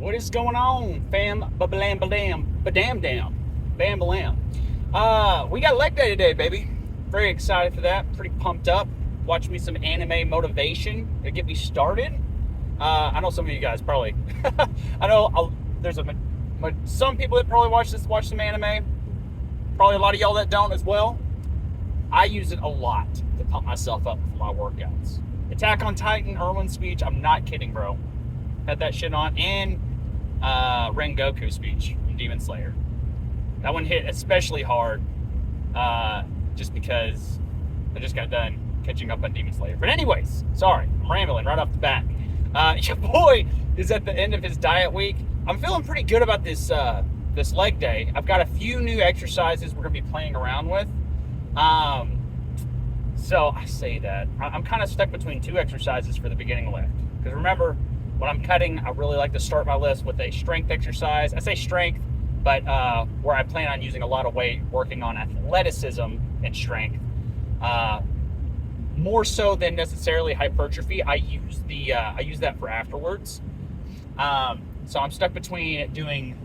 What is going on, fam? Ba-blam, ba-dam, ba-dam, dam, bam, balam. We got leg day today, baby. Very excited for that. Pretty pumped up. Watch me some anime motivation to get me started. I know some of you guys probably. I know there's some people that probably watch some anime. Probably a lot of y'all that don't as well. I use it a lot to pump myself up for my workouts. Attack on Titan, Erwin's speech. I'm not kidding, bro. Had that shit on. And Rengoku speech from Demon Slayer. That one hit especially hard just because I just got done catching up on Demon Slayer. But anyways, sorry, I'm rambling right off the bat. Your boy is at the end of his diet week. I'm feeling pretty good about this leg day. I've got a few new exercises we're going to be playing around with. So I say that. I'm kind of stuck between two exercises for the beginning lift. Because remember, when I'm cutting, I really like to start my list with a strength exercise. I say strength, but where I plan on using a lot of weight, working on athleticism and strength. More so than necessarily hypertrophy. I use that for afterwards. So I'm stuck between doing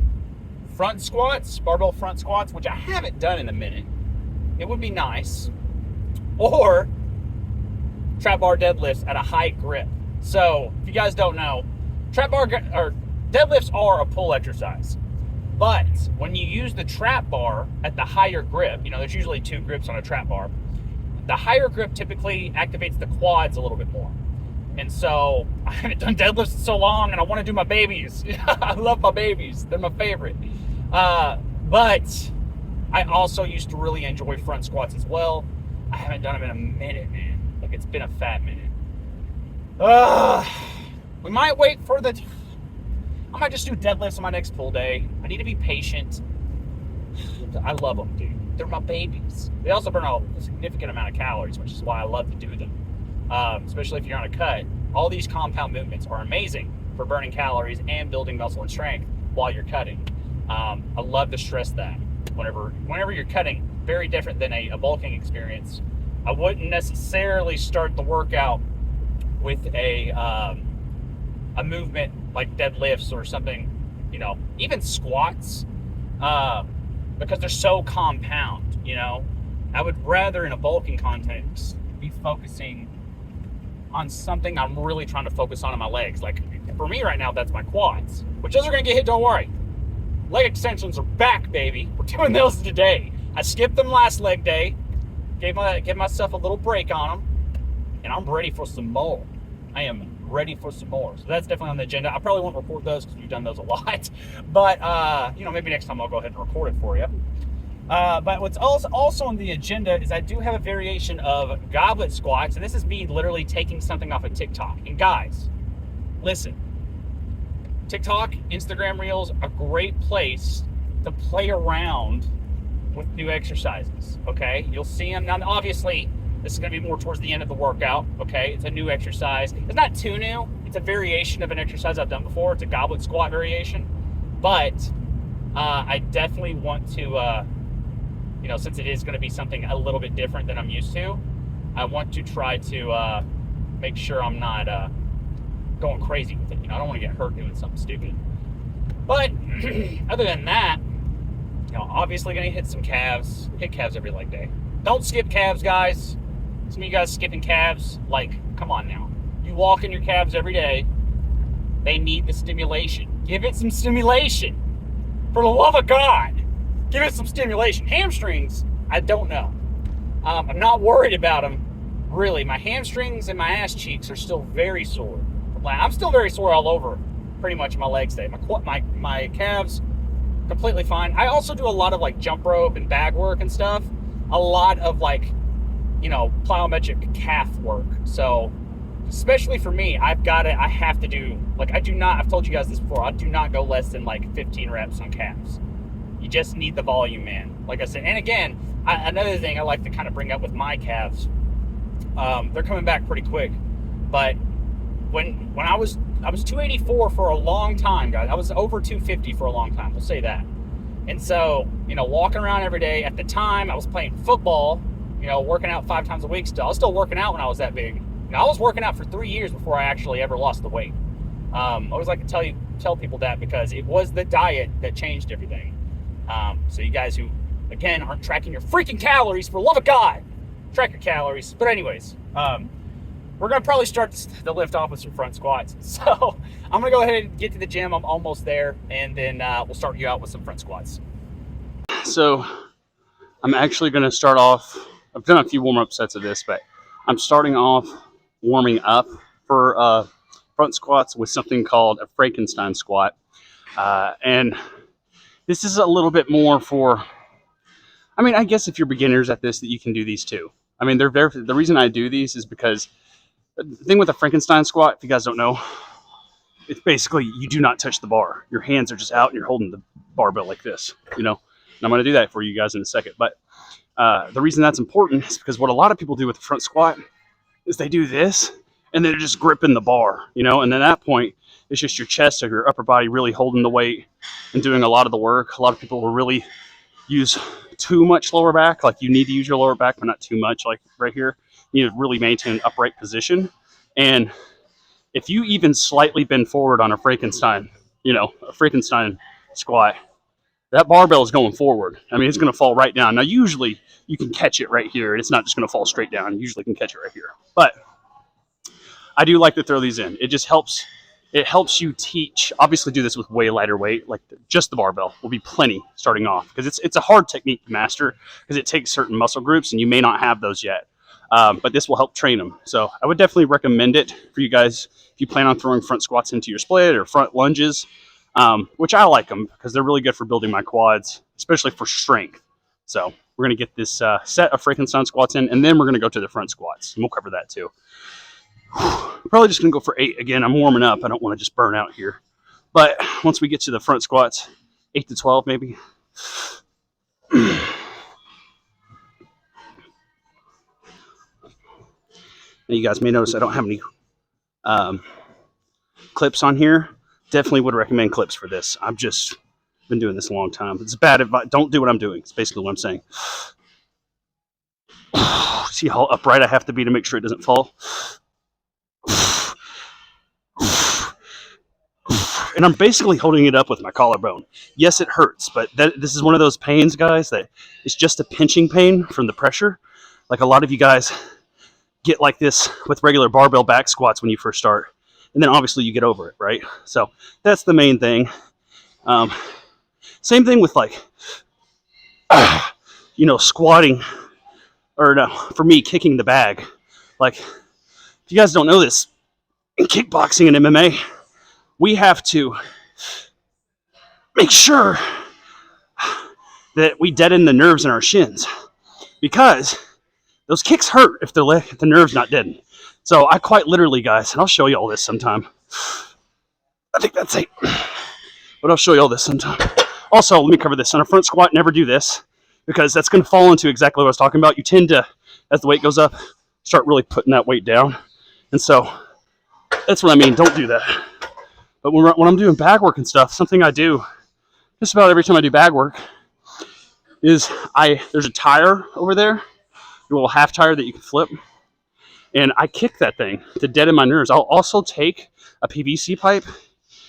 front squats, barbell front squats, which I haven't done in a minute. It would be nice. Or trap bar deadlifts at a high grip. So if you guys don't know, trap bar or deadlifts are a pull exercise. But when you use the trap bar at the higher grip, there's usually two grips on a trap bar. The higher grip typically activates the quads a little bit more. And so I haven't done deadlifts in so long, and I want to do my babies. I love my babies. They're my favorite. But I also used to really enjoy front squats as well. I haven't done them in a minute, man. Like, it's been a fat minute. We might wait for I might just do deadlifts on my next pull day. I need to be patient. I love them, dude. They're my babies. They also burn a significant amount of calories, which is why I love to do them. Especially if you're on a cut. All these compound movements are amazing for burning calories and building muscle and strength while you're cutting. I love to stress that whenever you're cutting. Very different than a bulking experience. I wouldn't necessarily start the workout with a movement like deadlifts or something, even squats, because they're so compound. I would rather in a bulking context be focusing on something I'm really trying to focus on in my legs. Like for me right now, that's my quads, which those are gonna get hit. Don't worry. Leg extensions are back, baby. We're doing those today. I skipped them last leg day, gave myself a little break on them, and I'm ready for some more. I am ready for some more. So that's definitely on the agenda. I probably won't record those because we've done those a lot, but maybe next time I'll go ahead and record it for you. But what's also on the agenda is I do have a variation of goblet squats, and this is me literally taking something off of TikTok. And guys, listen, TikTok, Instagram Reels, a great place to play around with new exercises, okay? You'll see them. Now, obviously, this is going to be more towards the end of the workout, okay? It's a new exercise. It's not too new. It's a variation of an exercise I've done before. It's a goblet squat variation. But I definitely want to, since it is going to be something a little bit different than I'm used to, I want to try to make sure I'm not going crazy with it. I don't want to get hurt doing something stupid. But other than that, obviously going to hit some calves. Hit calves every leg day. Don't skip calves, guys. Some of you guys skipping calves, come on now. You walk in your calves every day. They need the stimulation. Give it some stimulation. For the love of God, give it some stimulation. Hamstrings, I don't know. I'm not worried about them. Really, my hamstrings and my ass cheeks are still very sore. I'm still very sore all over pretty much my legs today. My calves, completely fine. I also do a lot of jump rope and bag work and stuff. A lot of plyometric calf work. So especially for me, I have to do, I've told you guys this before, I do not go less than 15 reps on calves. You just need the volume, man. Like I said, and again, another thing I like to kind of bring up with my calves, they're coming back pretty quick. But when I was 284 for a long time, guys. I was over 250 for a long time. We'll say that. And so, walking around every day. At the time, I was playing football, working out 5 times a week still. I was still working out when I was that big. I was working out for 3 years before I actually ever lost the weight. I always like to tell tell people that because it was the diet that changed everything. So you guys who, again, aren't tracking your freaking calories, for the love of God, track your calories. But anyways, we're going to probably start the lift off with some front squats. So I'm going to go ahead and get to the gym. I'm almost there. And then we'll start you out with some front squats. So I'm actually going to start off. I've done a few warm-up sets of this, but I'm starting off warming up for front squats with something called a Frankenstein squat. And this is a little bit more for, I mean, I guess if you're beginners at this, that you can do these too. I mean, the reason I do these is because the thing with a Frankenstein squat, if you guys don't know, it's basically you do not touch the bar. Your hands are just out and you're holding the barbell like this, you know. And I'm going to do that for you guys in a second. But the reason that's important is because what a lot of people do with the front squat is they do this and they're just gripping the bar, you know. And at that point, it's just your chest or your upper body really holding the weight and doing a lot of the work. A lot of people will really use too much lower back. Like you need to use your lower back, but not too much. Like right here, you need to really maintain an upright position. And if you even slightly bend forward on a Frankenstein, you know, a Frankenstein squat, that barbell is going forward. I mean, it's going to fall right down. Now, usually you can catch it right here. It's not just going to fall straight down. You usually can catch it right here. But I do like to throw these in. It just helps. It helps you teach. Obviously, do this with way lighter weight, like just the barbell will be plenty starting off because it's a hard technique to master because it takes certain muscle groups and you may not have those yet. But this will help train them. So I would definitely recommend it for you guys if you plan on throwing front squats into your split or front lunges, which I like them because they're really good for building my quads, especially for strength. So we're going to get this set of Frankenstein squats in, and then we're going to go to the front squats, and we'll cover that too. Probably just going to go for 8 again. I'm warming up. I don't want to just burn out here. But once we get to the front squats, 8 to 12 maybe. And you guys may notice I don't have any clips on here. Definitely would recommend clips for this. I've just been doing this a long time. It's bad advice. Don't do what I'm doing. It's basically what I'm saying. See how upright I have to be to make sure it doesn't fall? And I'm basically holding it up with my collarbone. Yes, it hurts, but this is one of those pains, guys, that it's just a pinching pain from the pressure. Like a lot of you guys get like this with regular barbell back squats when you first start. And then obviously you get over it, right? So that's the main thing. Same thing with like, you know, squatting, or no, for me, kicking the bag. Like, if you guys don't know this, in kickboxing and MMA, we have to make sure that we deaden the nerves in our shins because those kicks hurt if the nerve's not deadened. So I quite literally, guys, and I'll show you all this sometime. I think that's 8, but I'll show you all this sometime. Also, let me cover this. On a front squat, never do this because that's going to fall into exactly what I was talking about. You tend to, as the weight goes up, start really putting that weight down. And so that's what I mean. Don't do that. But when I'm doing bag work and stuff, something I do just about every time I do bag work is there's a tire over there, a little half tire that you can flip, and I kick that thing to deaden my nerves. I'll also take a PVC pipe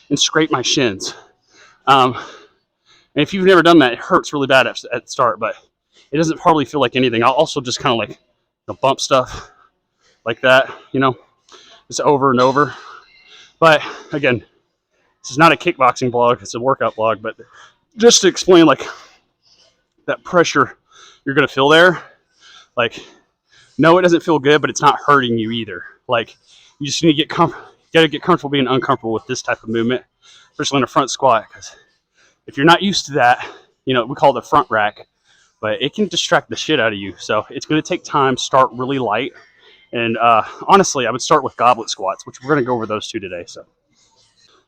and scrape my shins. And if you've never done that, it hurts really bad at the start, but it doesn't hardly feel like anything. I'll also just kind of like bump stuff like that, you know, just over and over. But again, this is not a kickboxing blog, it's a workout blog, but just to explain like that pressure you're going to feel there, like, no, it doesn't feel good, but it's not hurting you either. Like, you just need to get comfortable being uncomfortable with this type of movement, especially in a front squat, because if you're not used to that, you know, we call it the front rack, but it can distract the shit out of you. So it's going to take time. Start really light. And honestly, I would start with goblet squats, which we're going to go over those 2 today. So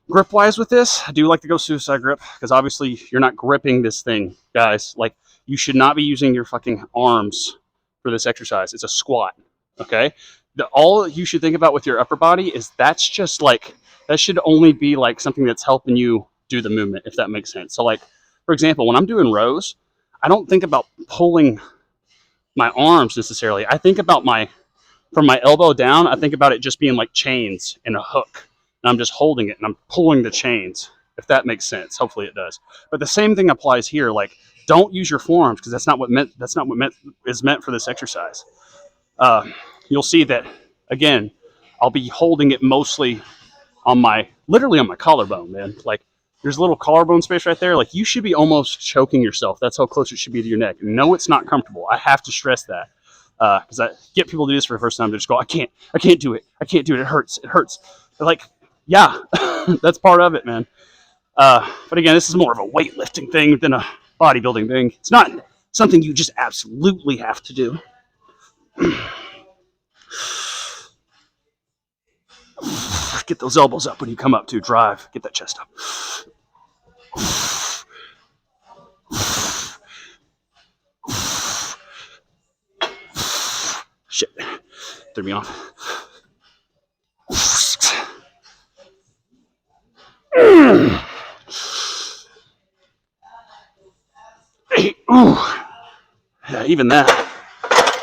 grip wise with this, I do like to go suicide grip because obviously you're not gripping this thing, guys. Like, you should not be using your fucking arms for this exercise. It's a squat, okay? All you should think about with your upper body is that's just like, that should only be like something that's helping you do the movement, if that makes sense. So like, for example, when I'm doing rows, I don't think about pulling my arms necessarily. I think about from my elbow down, I think about it just being like chains and a hook. and I'm just holding it and I'm pulling the chains, if that makes sense. Hopefully it does. But the same thing applies here. Like, don't use your forearms, because that's not what is meant for this exercise. You'll see that, again, I'll be holding it mostly literally on my collarbone, man. Like, there's a little collarbone space right there. Like, you should be almost choking yourself. That's how close it should be to your neck. No, it's not comfortable. I have to stress that, because I get people to do this for the first time. They just go, I can't do it. I can't do it. It hurts. They're like, yeah, that's part of it, man. But again, this is more of a weightlifting thing than a bodybuilding thing. It's not something you just absolutely have to do. Get those elbows up when you come up to drive. Get that chest up. Shit. Threw me off. Hey, ooh. Yeah, even that.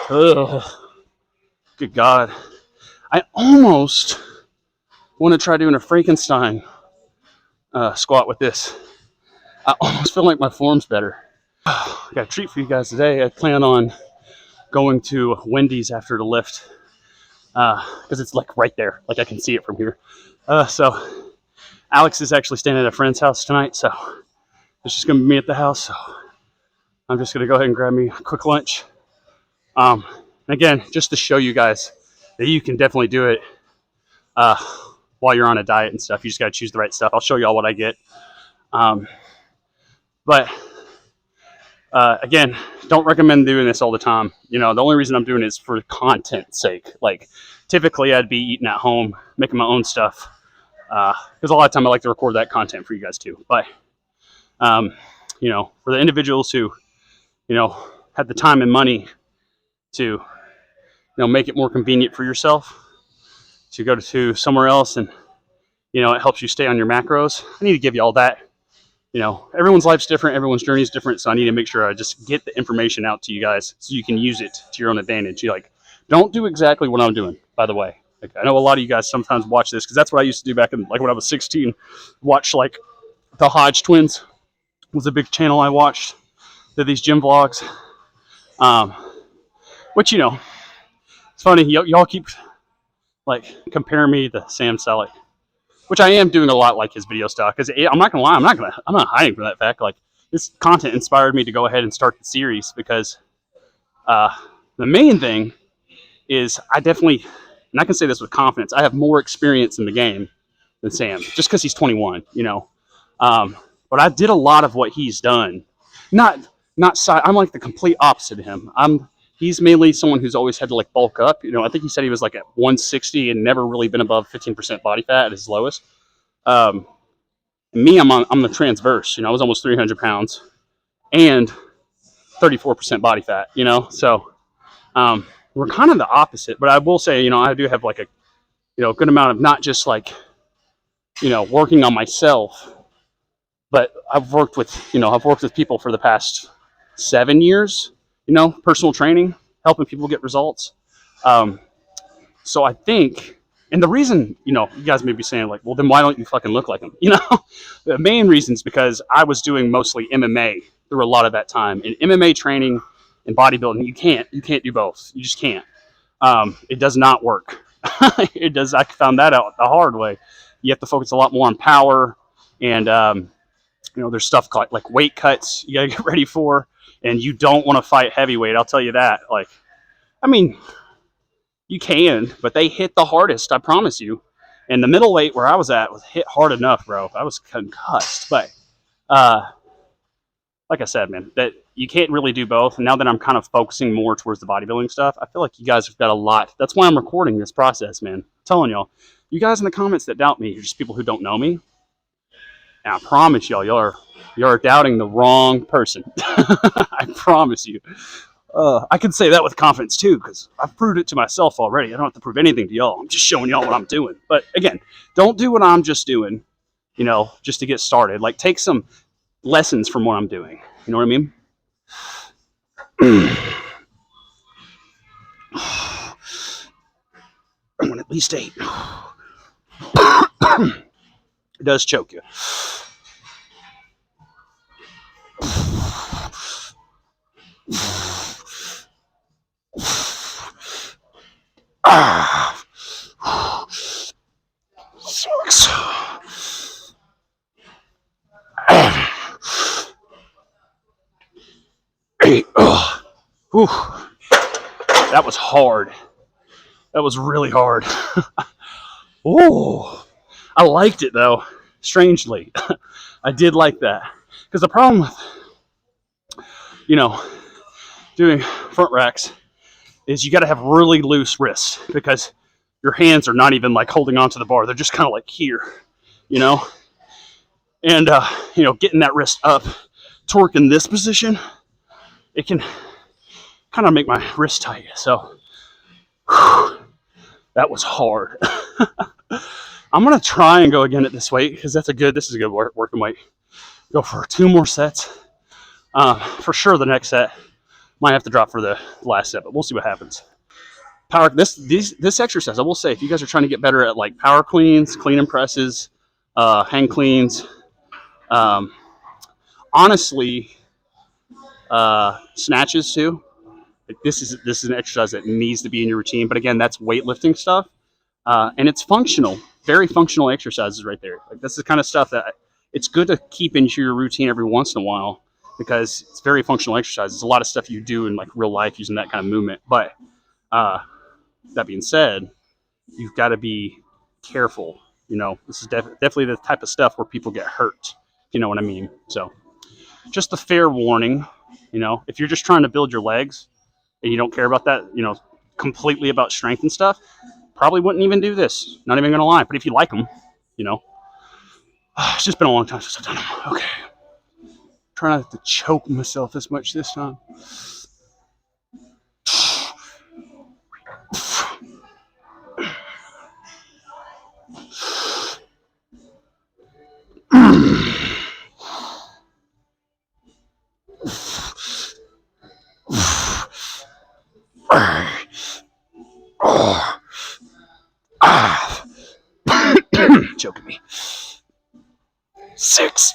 Ugh. Good God. I almost want to try doing a Frankenstein squat with this. I almost feel like my form's better. I got a treat for you guys today. I plan on going to Wendy's after the lift, because it's like right there. Like, I can see it from here. So Alex is actually staying at a friend's house tonight, so it's just going to be me at the house. So I'm just going to go ahead and grab me a quick lunch. And again, just to show you guys that you can definitely do it while you're on a diet and stuff. You just got to choose the right stuff. I'll show you all what I get. But again, don't recommend doing this all the time. You know, the only reason I'm doing it is for content's sake. Like, typically I'd be eating at home, making my own stuff, because a lot of time I like to record that content for you guys too. But you know, for the individuals who, you know, have the time and money to, you know, make it more convenient for yourself to go to somewhere else, and, you know, it helps you stay on your macros. I need to give you all that. You know, everyone's life's different, everyone's journey is different, so I need to make sure I just get the information out to you guys so you can use it to your own advantage. You, like, don't do exactly what I'm doing, by the way. Like, I know a lot of you guys sometimes watch this, because that's what I used to do back in, like, when I was 16. Watch, like, the Hodge twins was a big channel I watched. Did these gym vlogs. Which, you know, it's funny, y'all keep, like, comparing me to Sam Selleck, which I am doing a lot like his video style, because I'm not gonna lie, I'm not hiding from that fact. Like, this content inspired me to go ahead and start the series, because the main thing is I definitely, and I can say this with confidence, I have more experience in the game than Sam, just because he's 21, you know. But I did a lot of what he's done. I'm like the complete opposite of him. He's mainly someone who's always had to, like, bulk up. You know, I think he said he was like at 160 and never really been above 15% body fat at his lowest. Me, I'm the transverse. You know, I was almost 300 pounds and 34% body fat. You know, so we're kind of the opposite. But I will say, you know, I do have, like, a, you know, good amount of not just, like, you know, working on myself, but I've worked with people for the past 7 years. You know, personal training, helping people get results. So I think, and the reason, you know, you guys may be saying, like, well, then why don't you fucking look like him? You know, the main reason is because I was doing mostly MMA through a lot of that time. In MMA training and bodybuilding, you can't do both. You just can't. It does not work. It does. I found that out the hard way. You have to focus a lot more on power, and you know, there's stuff like weight cuts you gotta get ready for, and you don't want to fight heavyweight. I'll tell you that. Like, I mean, you can, but they hit the hardest, I promise you. And the middleweight where I was at was hit hard enough, bro. I was concussed. But like I said, man, that you can't really do both. And now that I'm kind of focusing more towards the bodybuilding stuff, I feel like you guys have got a lot. That's why I'm recording this process, man. I'm telling y'all, you guys in the comments that doubt me, you're just people who don't know me. And I promise y'all, you're doubting the wrong person. I promise you. I can say that with confidence too, because I've proved it to myself already. I don't have to prove anything to y'all. I'm just showing y'all what I'm doing. But again, don't do what I'm just doing, you know, just to get started. Like, take some lessons from what I'm doing. You know what I mean? I want at least 8. It does choke you. Sucks. 8. Whew. That was hard. That was really hard. Oh, I liked it though. Strangely, I did like that, because the problem with doing front racks is you got to have really loose wrists, because your hands are not even like holding onto the bar; they're just kind of like here, and getting that wrist up, torque in this position, it can kind of make my wrist tight. So whew, that was hard. I'm gonna try and go again at this weight, because this is a good working weight. Go for 2 more sets. For sure, the next set might have to drop for the last set, but we'll see what happens. This exercise, I will say, if you guys are trying to get better at like power cleans, clean and presses, hang cleans, honestly, snatches too. Like this is an exercise that needs to be in your routine. But again, that's weightlifting stuff, and it's functional, very functional exercises right there. Like this is the kind of stuff that it's good to keep into your routine every once in a while, because it's very functional exercise. There's a lot of stuff you do in like real life using that kind of movement. But that being said, you've got to be careful. This is definitely the type of stuff where people get hurt. You know what I mean? So just a fair warning. If you're just trying to build your legs and you don't care about that, completely about strength and stuff, probably wouldn't even do this. Not even gonna lie. But if you like them, it's just been a long time since I've done them. Okay. Try not to choke myself as much this time. Choking me. 6.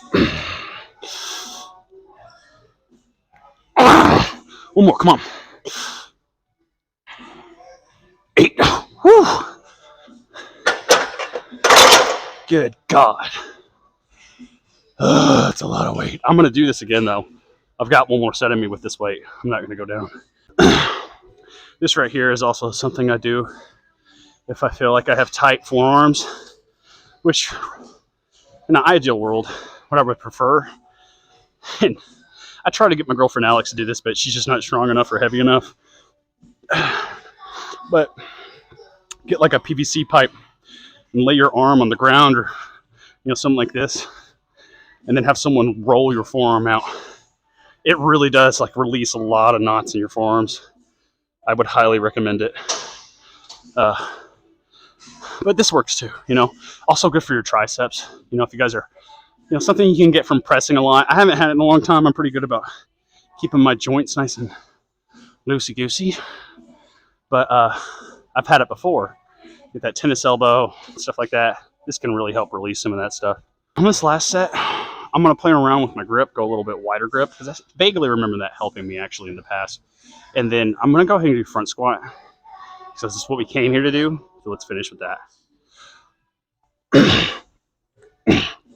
One more, come on. 8. Whew. Good God. That's a lot of weight. I'm going to do this again, though. I've got one more set of me with this weight. I'm not going to go down. This right here is also something I do if I feel like I have tight forearms, which in an ideal world, what I would prefer. And I try to get my girlfriend Alex to do this, but she's just not strong enough or heavy enough. But get like a PVC pipe and lay your arm on the ground, or something like this, and then have someone roll your forearm out. It really does like release a lot of knots in your forearms. I would highly recommend it. But this works too, Also good for your triceps. If you guys are, something you can get from pressing a lot. I haven't had it in a long time. I'm pretty good about keeping my joints nice and loosey-goosey. But I've had it before. Get that tennis elbow, stuff like that. This can really help release some of that stuff. On this last set, I'm going to play around with my grip, go a little bit wider grip, because I vaguely remember that helping me actually in the past. And then I'm going to go ahead and do front squat. So this is what we came here to do. So let's finish with that.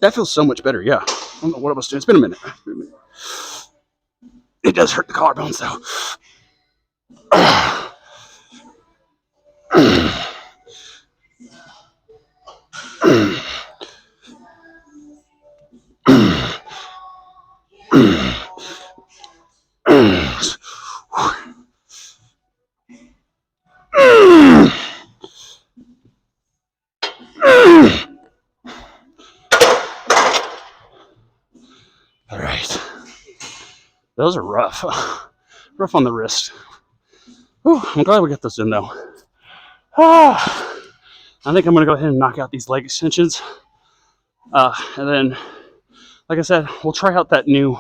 That feels so much better, yeah. I don't know what I was doing. It's been a minute. It does hurt the collarbones, though. All right. Those are rough. Rough on the wrist. Whew, I'm glad we got those in, though. I think I'm going to go ahead and knock out these leg extensions. And then, like I said, we'll try out that new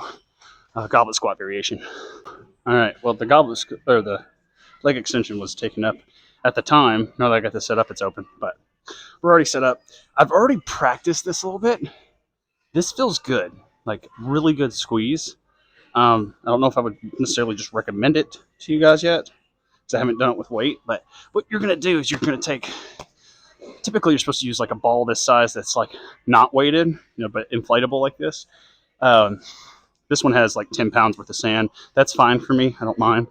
goblet squat variation. All right. Well, the leg extension was taken up at the time. Now that I got this set up, it's open. But We're already set up. I've already practiced this a little bit. This feels good, like really good squeeze. I don't know if I would necessarily just recommend it to you guys yet, because I haven't done it with weight. But what you're gonna do is you're gonna take. Typically, you're supposed to use like a ball this size that's like not weighted, but inflatable like this. Um, this one has like 10 pounds worth of sand. That's fine for me. I don't mind.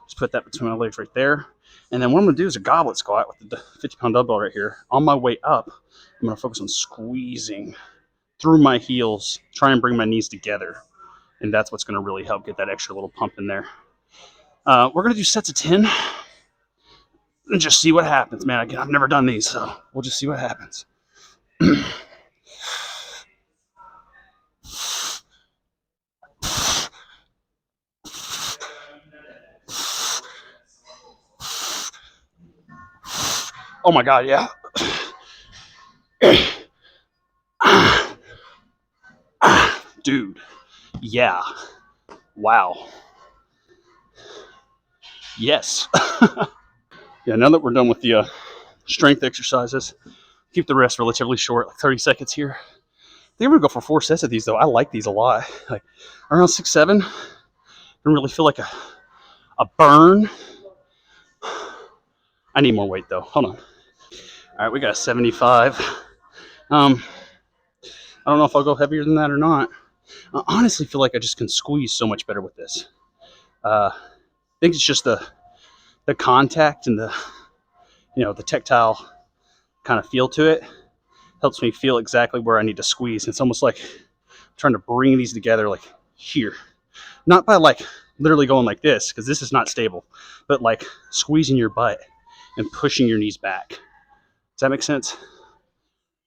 Just put that between my legs right there. And then what I'm going to do is a goblet squat with the 50-pound dumbbell right here. On my way up, I'm going to focus on squeezing through my heels, try and bring my knees together. And that's what's going to really help get that extra little pump in there. We're going to do sets of 10 and just see what happens, man. Again, I've never done these, so we'll just see what happens. Oh my God, yeah. Dude, yeah. Wow. Yes. Yeah, now that we're done with the strength exercises, keep the rest relatively short, like 30 seconds here. I think I'm gonna go for 4 sets of these though. I like these a lot. Like around 6, 7. Don't really feel like a burn. I need more weight though. Hold on. All right, we got a 75. I don't know if I'll go heavier than that or not. I honestly feel like I just can squeeze so much better with this. I think it's just the contact and the tactile kind of feel to it helps me feel exactly where I need to squeeze. It's almost like I'm trying to bring these together like here. Not by like literally going like this, because this is not stable, but like squeezing your butt and pushing your knees back. Does that make sense?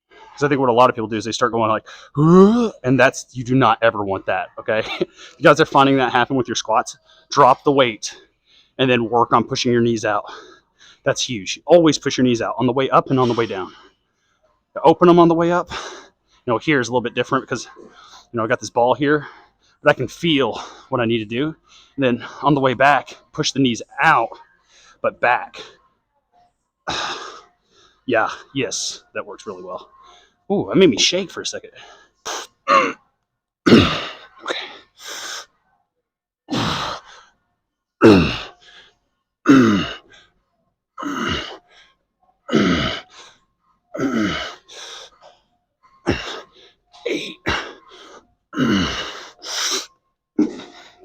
Because I think what a lot of people do is they start going like, and you do not ever want that, okay? If you guys are finding that happen with your squats, drop the weight and then work on pushing your knees out. That's huge. Always push your knees out on the way up and on the way down. Open them on the way up. Here is a little bit different because, I got this ball here, but I can feel what I need to do. And then on the way back, push the knees out, but back. Yeah, yes, that works really well. Ooh, that made me shake for a second. Okay. Eight.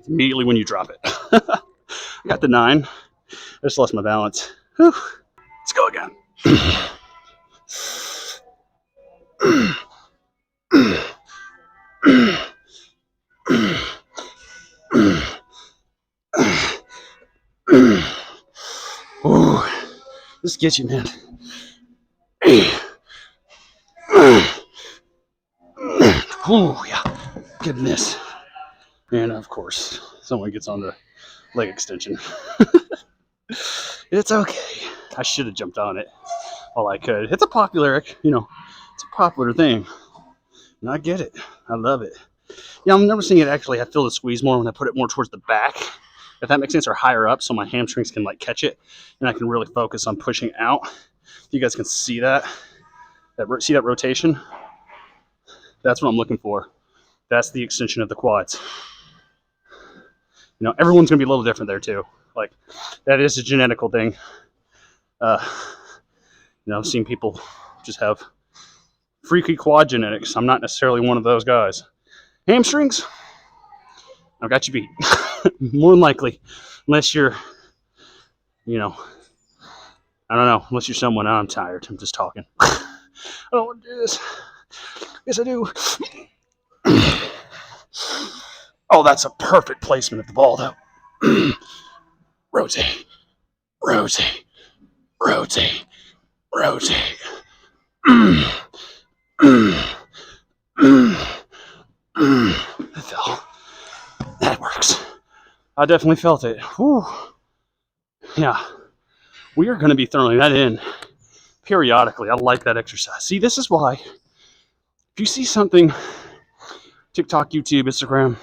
Immediately when you drop it. I got the 9. I just lost my balance. Whew. Let's go again. Ooh, this gets you, man. Oh yeah, goodness. And of course, someone gets on the leg extension. It's okay. I should have jumped on it while I could. It's a popular, it's a popular thing. And I get it. I love it. Yeah, I'm never seeing it actually. I feel the squeeze more when I put it more towards the back, if that makes sense, or higher up, so my hamstrings can like catch it, and I can really focus on pushing out. You guys can see that. See that rotation? That's what I'm looking for. That's the extension of the quads. Everyone's gonna be a little different there too. Like that is a genetical thing. I've seen people just have freaky quad genetics. I'm not necessarily one of those guys. Hamstrings, I've got you beat. More than likely, unless you're, I don't know, unless you're someone. I'm tired. I'm just talking. I don't want to do this. Yes, I do. Oh, that's a perfect placement of the ball, though. Rotate, rotate, rotate, rotate. That fell. That works. I definitely felt it. Whew. Yeah. We are going to be throwing that in periodically. I like that exercise. See, this is why if you see something, TikTok, YouTube, Instagram,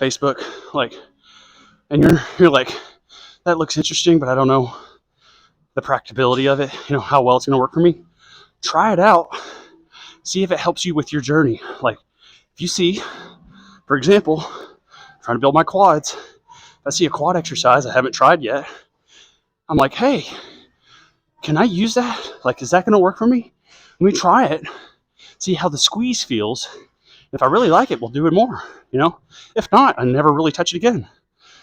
Facebook, like, and you're like, that looks interesting, but I don't know the practicability of it, how well it's going to work for me. Try it out. See if it helps you with your journey. Like, if you see, for example, trying to build my quads, if I see a quad exercise I haven't tried yet, I'm like, hey, can I use that? Like, is that going to work for me? Let me try it, see how the squeeze feels. If I really like it, we'll do it more, If not, I never really touch it again,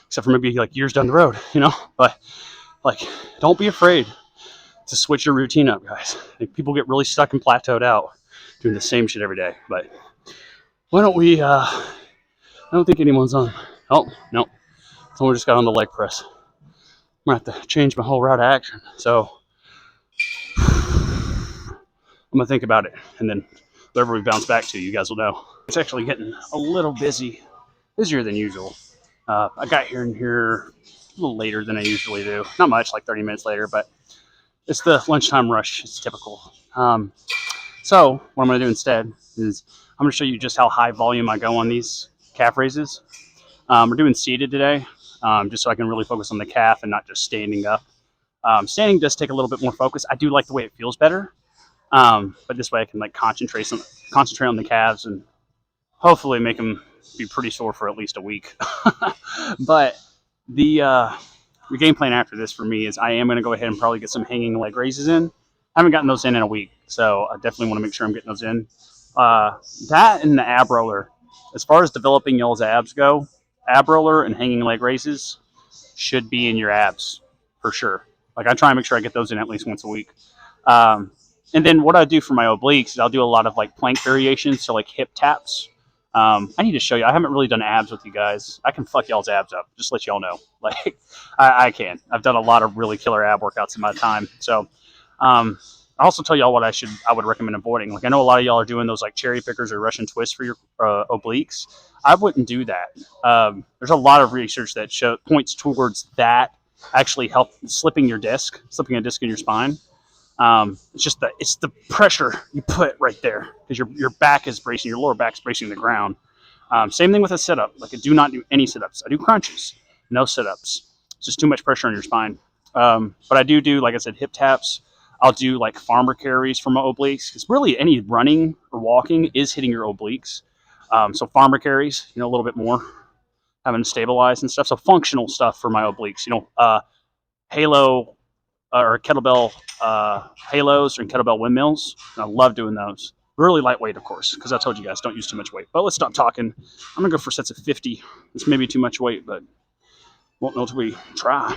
except for maybe like years down the road, But like, don't be afraid to switch your routine up, guys. Like, people get really stuck and plateaued out doing the same shit every day. But why don't we, I don't think anyone's on. Oh, no. Someone just got on the leg press. I'm going to have to change my whole route of action. So I'm going to think about it. And then wherever we bounce back to, you guys will know. It's actually getting a little busier than usual. I got here a little later than I usually do. Not much, like 30 minutes later, but it's the lunchtime rush. It's typical. So what I'm going to do instead is I'm going to show you just how high volume I go on these calf raises. We're doing seated today, just so I can really focus on the calf and not just standing up. Standing does take a little bit more focus. I do like the way it feels better, but this way I can like concentrate on the calves and hopefully make them be pretty sore for at least a week. But the game plan after this for me is I am going to go ahead and probably get some hanging leg raises in. I haven't gotten those in a week, so I definitely want to make sure I'm getting those in. That and the ab roller. As far as developing y'all's abs go, ab roller and hanging leg raises should be in your abs for sure. Like, I try and make sure I get those in at least once a week. And then what I do for my obliques is I'll do a lot of like plank variations, so like hip taps. I need to show you. I haven't really done abs with you guys. I can fuck y'all's abs up. Just let y'all know. Like, I can. I've done a lot of really killer ab workouts in my time. So, I also tell y'all what I would recommend avoiding. Like, I know a lot of y'all are doing those like cherry pickers or Russian twists for your obliques. I wouldn't do that. There's a lot of research that points towards that actually help slipping a disc in your spine. It's the pressure you put right there because your back is bracing, your lower back's bracing the ground. Same thing with a sit-up. Like, I do not do any sit-ups. I do crunches, no sit-ups. It's just too much pressure on your spine. But I do, like I said, hip taps. I'll do like farmer carries for my obliques, because really any running or walking is hitting your obliques. So farmer carries, a little bit more, having to stabilize and stuff. So functional stuff for my obliques, halo or kettlebell halos and kettlebell windmills. And I love doing those. Really lightweight, of course, because I told you guys don't use too much weight. But let's stop talking. I'm gonna go for sets of 50. It's maybe too much weight, but won't know till we try.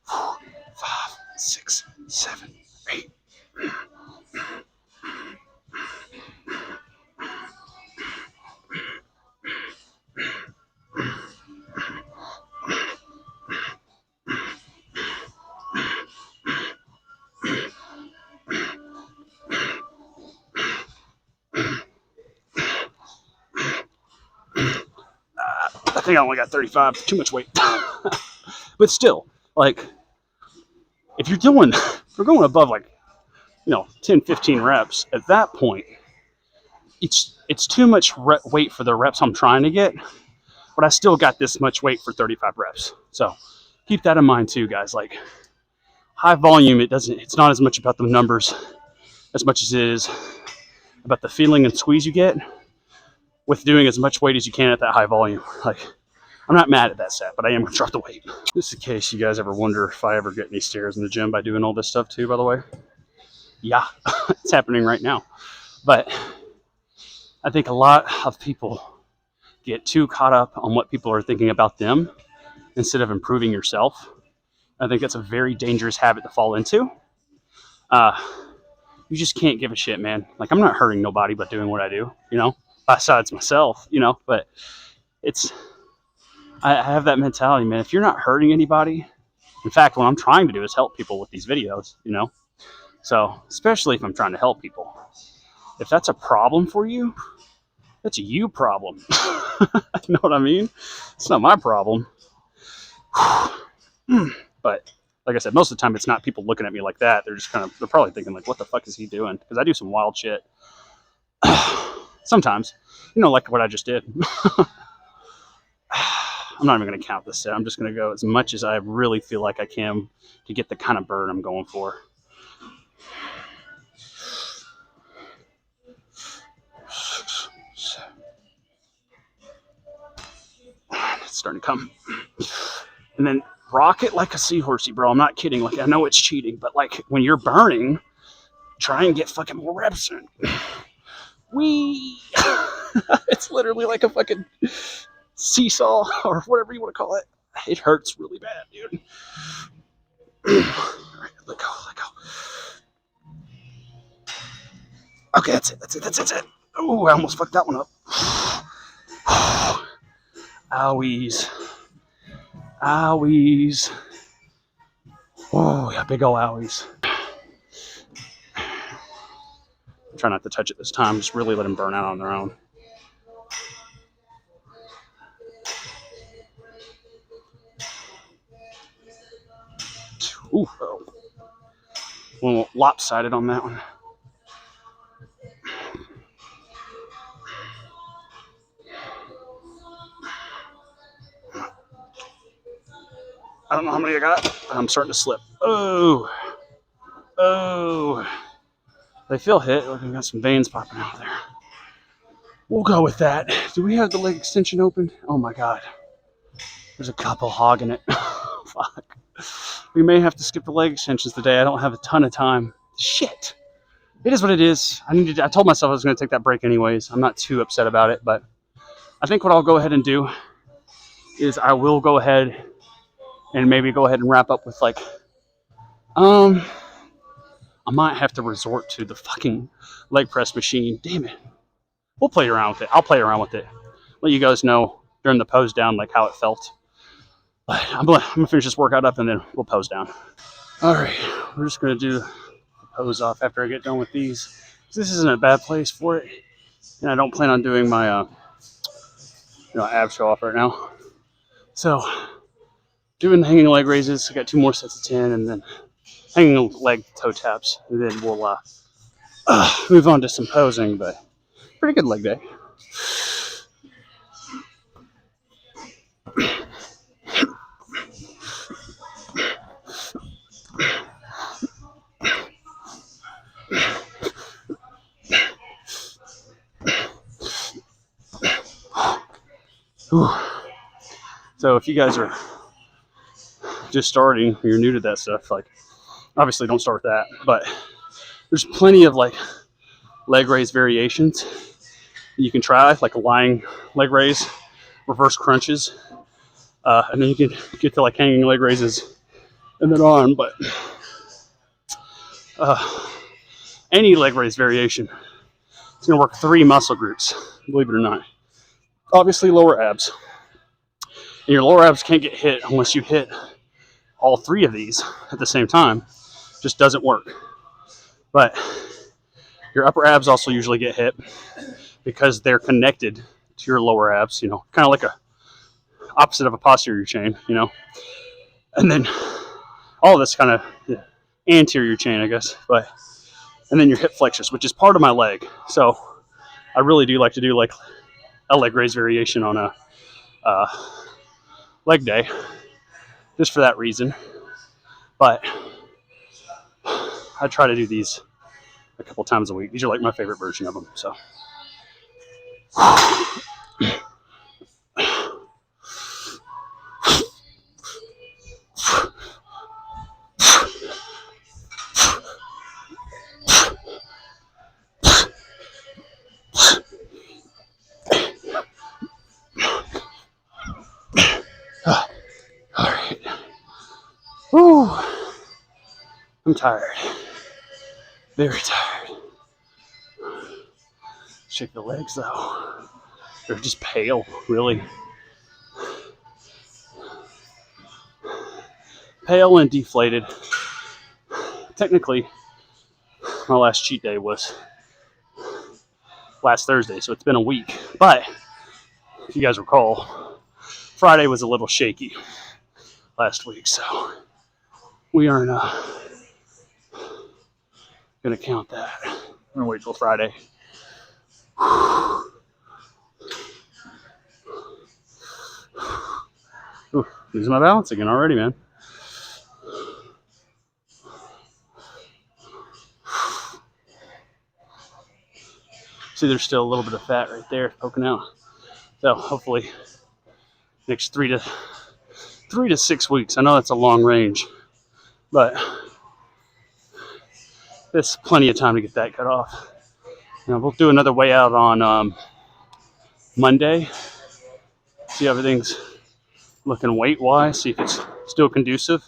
5, 6, 7, 8. I think I only got 35. Too much weight. But still, like, if we're going above like 10, 15 reps, at that point it's too much weight for the reps I'm trying to get, but I still got this much weight for 35 reps. So keep that in mind too, guys. Like, high volume, it's not as much about the numbers as much as it is about the feeling and squeeze you get with doing as much weight as you can at that high volume. Like, I'm not mad at that set, but I am going to drop the weight. Just in case you guys ever wonder if I ever get any stares in the gym by doing all this stuff too, by the way. Yeah, it's happening right now. But I think a lot of people get too caught up on what people are thinking about them instead of improving yourself. I think that's a very dangerous habit to fall into. You just can't give a shit, man. Like, I'm not hurting nobody but doing what I do, besides myself, but I have that mentality, man. If you're not hurting anybody, in fact, what I'm trying to do is help people with these videos, So, especially if I'm trying to help people. If that's a problem for you, that's a you problem. You know what I mean? It's not my problem. But like I said, most of the time it's not people looking at me like that. They're probably thinking like, what the fuck is he doing? Because I do some wild shit. Sometimes, like what I just did. I'm not even going to count this set. I'm just going to go as much as I really feel like I can to get the kind of burn I'm going for. It's starting to come. And then rock it like a seahorsey, bro. I'm not kidding. Like, I know it's cheating, but like when you're burning, try and get fucking more reps in. Wee! It's literally like a fucking seesaw or whatever you want to call it. It hurts really bad, dude. All right, let go, let go. Okay, that's it. Oh, I almost fucked that one up. Owies. Owies. Oh, yeah, big ol' owies. Try not to touch it this time. Just really let them burn out on their own. Ooh, oh. A little lopsided on that one. I don't know how many I got, but I'm starting to slip. Oh. Oh. They feel hit. Look, I've got some veins popping out there. We'll go with that. Do we have the leg extension open? Oh my God. There's a couple hogging it. Fuck. We may have to skip the leg extensions today. I don't have a ton of time. Shit. It is what it is. I told myself I was going to take that break anyways. I'm not too upset about it, but I think what I'll go ahead and do is I will go ahead and maybe go ahead and wrap up with like, I might have to resort to the fucking leg press machine. Damn it. We'll play around with it. I'll play around with it. Let you guys know during the pose down like how it felt. But I'm gonna finish this workout up and then we'll pose down. All right, we're just gonna do the pose off after I get done with these. This isn't a bad place for it, and I don't plan on doing my ab show off right now. So doing the hanging leg raises. I got 2 more sets of 10, and then hanging leg toe taps, and then we'll move on to some posing. But pretty good leg day. So if you guys are just starting, you're new to that stuff, like obviously don't start with that, but there's plenty of like leg raise variations you can try, like a lying leg raise, reverse crunches, and then you can get to like hanging leg raises and then on. But any leg raise variation, it's going to work 3 muscle groups, believe it or not. Obviously lower abs, and your lower abs can't get hit unless you hit all 3 of these at the same time. It just doesn't work. But your upper abs also usually get hit because they're connected to your lower abs, kind of like a opposite of a posterior chain, and then all of this kind of anterior chain, I guess, and then your hip flexors, which is part of my leg. So I really do like to do like a leg raise variation on a leg day, just for that reason. But I try to do these a couple times a week. These are like my favorite version of them. So. All right. Woo. I'm tired. Very tired. Shake the legs though. They're just pale, really. Pale and deflated. Technically, my last cheat day was last Thursday, so it's been a week. But if you guys recall, Friday was a little shaky last week, so we aren't gonna count that. I'm gonna wait till Friday. Losing my balance again already, man. See, there's still a little bit of fat right there poking out. So hopefully next 3 to 6 weeks. I know that's a long range, but there's plenty of time to get that cut off. Now we'll do another weigh out on Monday. See how everything's looking weight-wise. See if it's still conducive.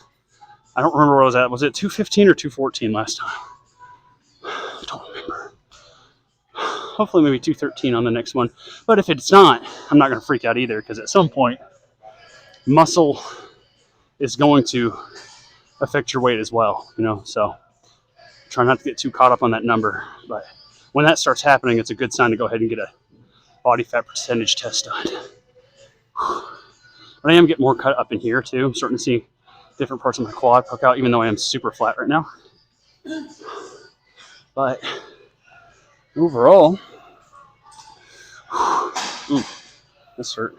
I don't remember where I was at. Was it 215 or 214 last time? I don't remember. Hopefully maybe 213 on the next one. But if it's not, I'm not going to freak out either, because at some point, muscle is going to affect your weight as well, you know. So try not to get too caught up on that number. But when that starts happening, it's a good sign to go ahead and get a body fat percentage test done. But I am getting more cut up in here too. I'm starting to see different parts of my quad poke out, even though I am super flat right now. But overall, this hurt.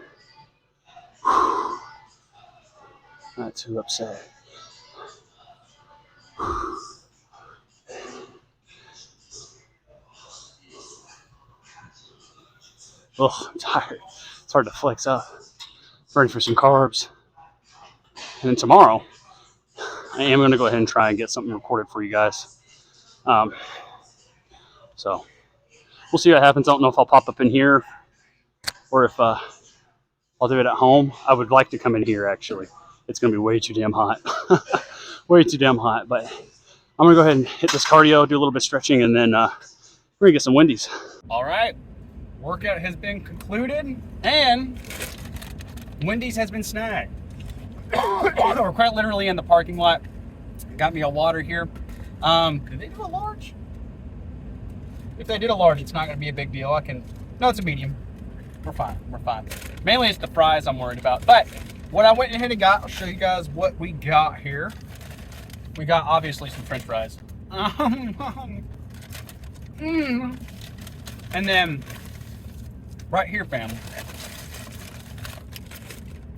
Not too upset. Oh, I'm tired. It's hard to flex up. Ready for some carbs. And then tomorrow, I am going to go ahead and try and get something recorded for you guys. So we'll see what happens. I don't know if I'll pop up in here or if I'll do it at home. I would like to come in here, actually. It's going to be way too damn hot. Way too damn hot. But I'm going to go ahead and hit this cardio, do a little bit of stretching, and then we're going to get some Wendy's. All right. Workout has been concluded, and Wendy's has been snagged. We're quite literally in the parking lot. Got me a water here. Did they do a large? If they did a large, it's not going to be a big deal. No, it's a medium. We're fine. We're fine. Mainly it's the fries I'm worried about. But what I went ahead and got, I'll show you guys what we got here. We got obviously some French fries. And then right here, family.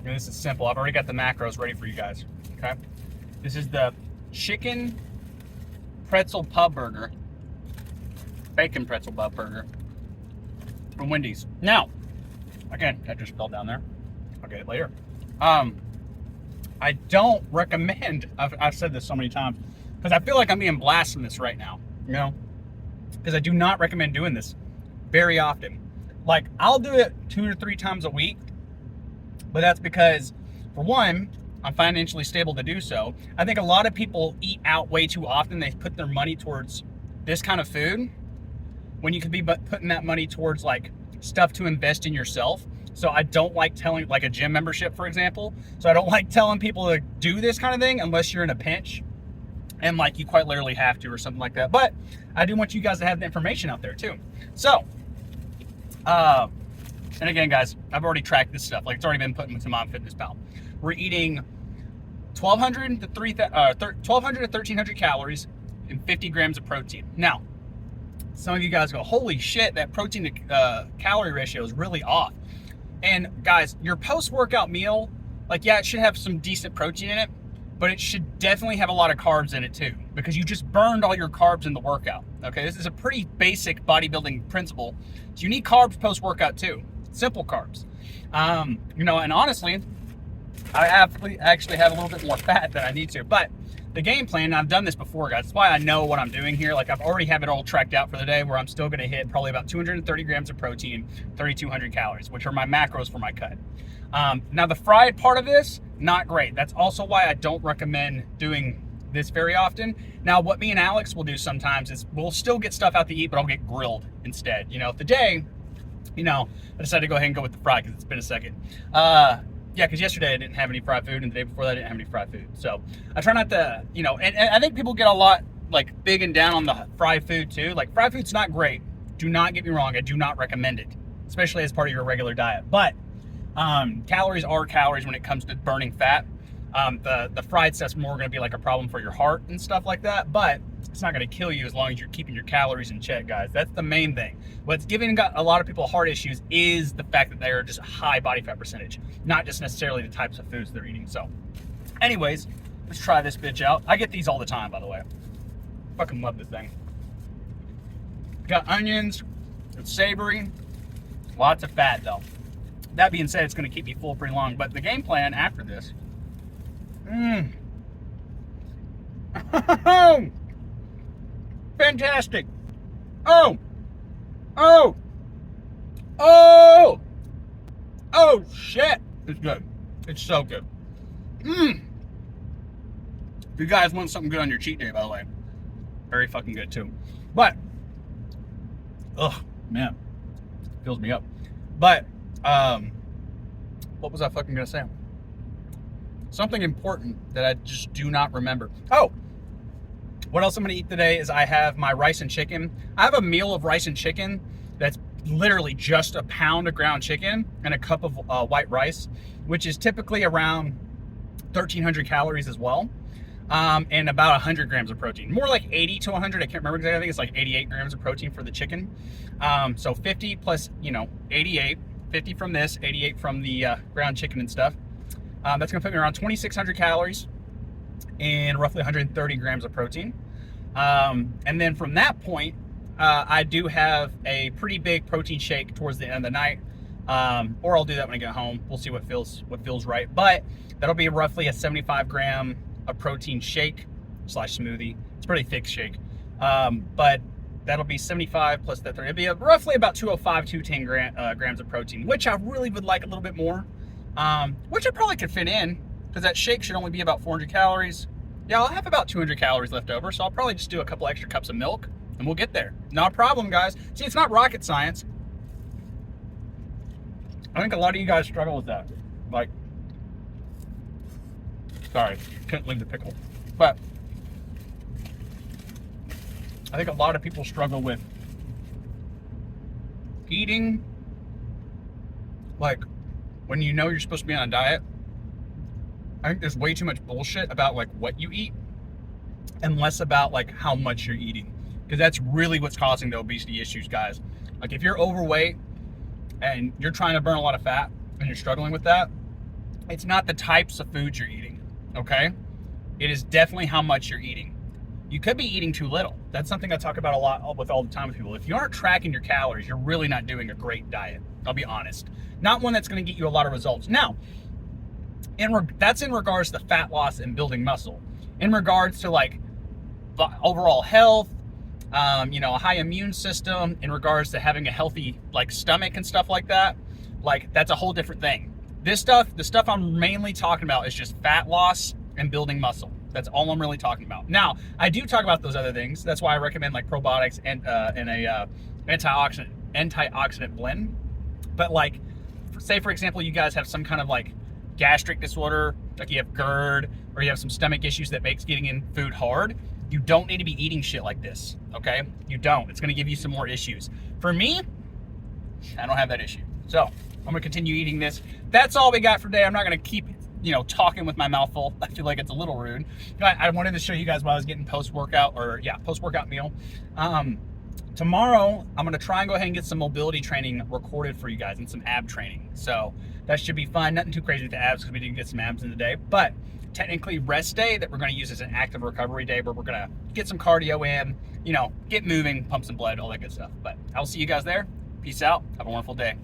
And this is simple. I've already got the macros ready for you guys. Okay. This is the chicken pretzel pub burger. Bacon pretzel pub burger from Wendy's. Now, again, that just fell down there. I'll get it later. I don't recommend, I've said this so many times, because I feel like I'm being blasphemous right now, you know? Because I do not recommend doing this very often. Like, I'll do it 2 to 3 times a week, but that's because, for one, I'm financially stable to do so. I think a lot of people eat out way too often. They put their money towards this kind of food when you could be putting that money towards like stuff to invest in yourself. So I don't like telling, like a gym membership, for example. So I don't like telling people to do this kind of thing unless you're in a pinch and like you quite literally have to or something like that. But I do want you guys to have the information out there too. So, and again, guys, I've already tracked this stuff. Like it's already been put into MyFitnessPal. We're eating 1,200 to 1,300 calories and 50 grams of protein. Now, some of you guys go, holy shit, that protein to calorie ratio is really off. And guys, your post-workout meal, like, yeah, it should have some decent protein in it, but it should definitely have a lot of carbs in it too, because you just burned all your carbs in the workout. Okay, this is a pretty basic bodybuilding principle. So you need carbs post-workout too, simple carbs. You know, and honestly, I actually have a little bit more fat than I need to, but the game plan, and I've done this before, guys, that's why I know what I'm doing here. Like, I've already have it all tracked out for the day, where I'm still going to hit probably about 230 grams of protein, 3,200 calories, which are my macros for my cut. Now, the fried part of this, not great. That's also why I don't recommend doing this very often. Now, what me and Alex will do sometimes is we'll still get stuff out to eat, but I'll get grilled instead. You know, today, you know, I decided to go ahead and go with the fry because it's been a second. Yeah, because yesterday I didn't have any fried food, and the day before that I didn't have any fried food. So I try not to, you know, and I think people get a lot, like, big and down on the fried food too. Like, fried food's not great. Do not get me wrong. I do not recommend it, especially as part of your regular diet. But calories are calories when it comes to burning fat. The fried stuff's more going to be like a problem for your heart and stuff like that, but it's not going to kill you as long as you're keeping your calories in check, guys. That's the main thing. What's giving a lot of people heart issues is the fact that they are just high body fat percentage, not just necessarily the types of foods they're eating. So anyways, let's try this bitch out. I get these all the time, by the way. Fucking love this thing. Got onions, it's savory, lots of fat though. That being said, it's going to keep me full pretty long, but the game plan after this, fantastic. Oh shit, it's good. It's so good. If you guys want something good on your cheat day, by the way, very fucking good too. But oh man, fills me up. But what was I fucking gonna say? Something important that I just do not remember. Oh, what else I'm gonna eat today is I have my rice and chicken. I have a meal of rice and chicken that's literally just a pound of ground chicken and a cup of white rice, which is typically around 1,300 calories as well, and about 100 grams of protein. More like 80 to 100. I can't remember exactly. I think it's like 88 grams of protein for the chicken. So 50 plus, 88. 50 from this, 88 from the ground chicken and stuff. That's gonna put me around 2,600 calories and roughly 130 grams of protein. And then from that point, I do have a pretty big protein shake towards the end of the night, or I'll do that when I get home. We'll see what feels right. But that'll be roughly a 75 gram of protein shake / smoothie. It's a pretty thick shake, but that'll be 75 plus that 30. It'll be roughly about 205, 210 grams of protein, which I really would like a little bit more, which I probably could fit in because that shake should only be about 400 calories. Yeah, I'll have about 200 calories left over, so I'll probably just do a couple extra cups of milk and we'll get there. Not a problem, guys. See, it's not rocket science. I think a lot of you guys struggle with that. Like, sorry, couldn't leave the pickle. But I think a lot of people struggle with eating, like, when you know you're supposed to be on a diet. I think there's way too much bullshit about like what you eat and less about like how much you're eating, because that's really what's causing the obesity issues, guys. Like if you're overweight and you're trying to burn a lot of fat and you're struggling with that, it's not the types of foods you're eating, okay? It is definitely how much you're eating. You could be eating too little. That's something I talk about a lot with all the time with people. If you aren't tracking your calories, you're really not doing a great diet. I'll be honest. Not one that's going to get you a lot of results. Now, that's in regards to fat loss and building muscle. In regards to like overall health, a high immune system, in regards to having a healthy like stomach and stuff like that, like that's a whole different thing. The stuff I'm mainly talking about is just fat loss and building muscle. That's all I'm really talking about. Now, I do talk about those other things. That's why I recommend like probiotics and a antioxidant blend. But like, say for example, you guys have some kind of like gastric disorder, like you have GERD, or you have some stomach issues that makes getting in food hard. You don't need to be eating shit like this, okay? You don't. It's gonna give you some more issues. For me, I don't have that issue. So I'm gonna continue eating this. That's all we got for today. I'm not gonna keep talking with my mouth full. I feel like it's a little rude. I wanted to show you guys what I was getting post-workout meal. Tomorrow, I'm gonna try and go ahead and get some mobility training recorded for you guys and some ab training. So that should be fun. Nothing too crazy with the abs because we didn't get some abs in the day, but technically rest day that we're gonna use as an active recovery day where we're gonna get some cardio in, get moving, pump some blood, all that good stuff. But I'll see you guys there. Peace out. Have a wonderful day.